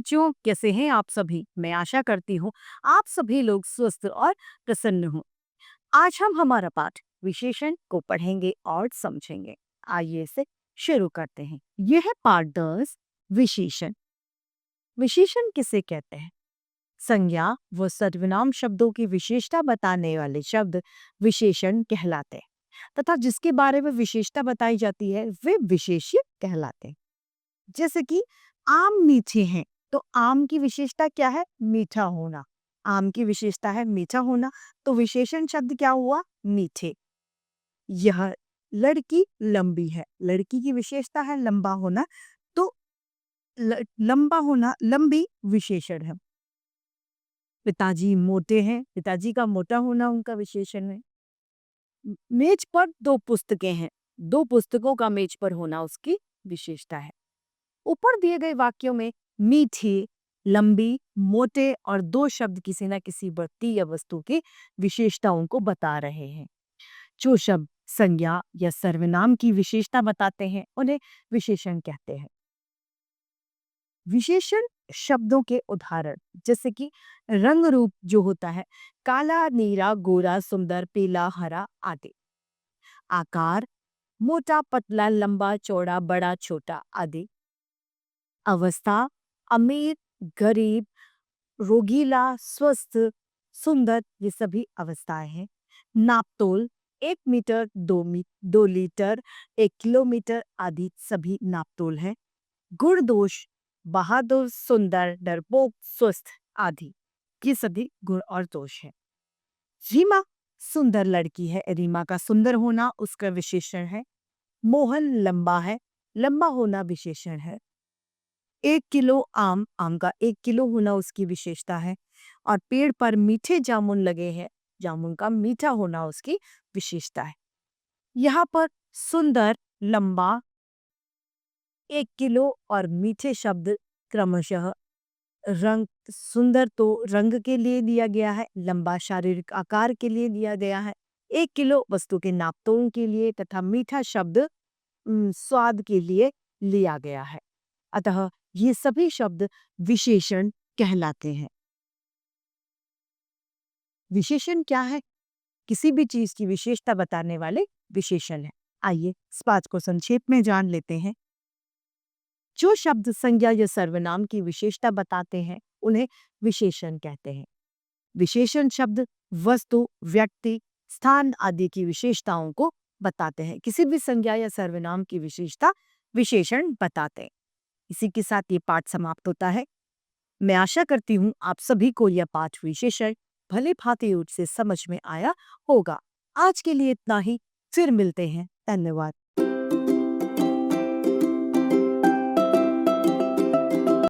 बच्चों, कैसे हैं आप सभी? मैं आशा करती हूँ आप सभी लोग स्वस्थ और प्रसन्न हो। आज हम हमारा पाठ विशेषण को पढ़ेंगे और समझेंगे। आइए इसे शुरू करते हैं। यह है पाठ 10 विशेषण। विशेषण किसे कहते हैं? संज्ञा व सर्वनाम शब्दों की विशेषता बताने वाले शब्द विशेषण कहलाते हैं तथा जिसके बारे में विशेषता बताई जाती है वे विशेष्य कहलाते हैं। जैसे कि आम मीठे हैं, तो आम की विशेषता क्या है? मीठा होना। आम की विशेषता है मीठा होना, तो विशेषण शब्द क्या हुआ? मीठे। यह लड़की लंबी है, लड़की की विशेषता है लंबा होना, तो लंबा होना लंबी विशेषण है। पिताजी मोटे हैं, पिताजी का मोटा होना उनका विशेषण है। मेज पर दो पुस्तकें हैं, दो पुस्तकों का मेज पर होना उसकी विशेषता है। ऊपर दिए गए वाक्यों में मीठी, लंबी, मोटे और दो शब्द किसी न किसी व्यक्ति या वस्तु की विशेषताओं को बता रहे हैं। जो शब्द संज्ञा या सर्वनाम की विशेषता बताते हैं उन्हें विशेषण कहते हैं। विशेषण शब्दों के उदाहरण जैसे कि रंग रूप जो होता है काला, नीला, गोरा, सुंदर, पीला, हरा आदि। आकार मोटा, पतला, लंबा, चौड़ा, बड़ा, छोटा आदि। अवस्था अमीर, गरीब, रोगीला, स्वस्थ, सुंदर, ये सभी अवस्थाएं हैं। नापतोल 1 मीटर, 2 लीटर, 1 किलोमीटर आदि सभी नापतोल हैं। गुण दोष बहादुर, सुंदर, डरपोक, स्वस्थ आदि, ये सभी गुण और दोष हैं। रीमा सुंदर लड़की है, रीमा का सुंदर होना उसका विशेषण है। मोहन लंबा है, लंबा होना विशेषण है। 1 किलो आम, आम का 1 किलो होना उसकी विशेषता है। और पेड़ पर मीठे जामुन लगे हैं, जामुन का मीठा होना उसकी विशेषता है। यहाँ पर सुंदर, लंबा, 1 किलो और मीठे शब्द क्रमशः रंग सुंदर तो रंग के लिए दिया गया है, लंबा शारीरिक आकार के लिए दिया गया है, 1 किलो वस्तु के नापतोल के लिए तथा मीठा शब्द स्वाद के लिए लिया गया है। अतः ये सभी शब्द विशेषण कहलाते हैं। विशेषण क्या है? किसी भी चीज की विशेषता बताने वाले विशेषण है। आइए इस बात को संक्षेप में जान लेते हैं। जो शब्द संज्ञा या सर्वनाम की विशेषता बताते हैं उन्हें विशेषण कहते हैं। विशेषण शब्द वस्तु, व्यक्ति, स्थान आदि की विशेषताओं को बताते हैं। किसी भी संज्ञा या सर्वनाम की विशेषता विशेषण बताते हैं। इसी के साथ ये पाठ समाप्त होता है। मैं आशा करती हूँ आप सभी को यह पाठ विशेषण भले भांति रूप से समझ में आया होगा। आज के लिए इतना ही, फिर मिलते हैं। धन्यवाद।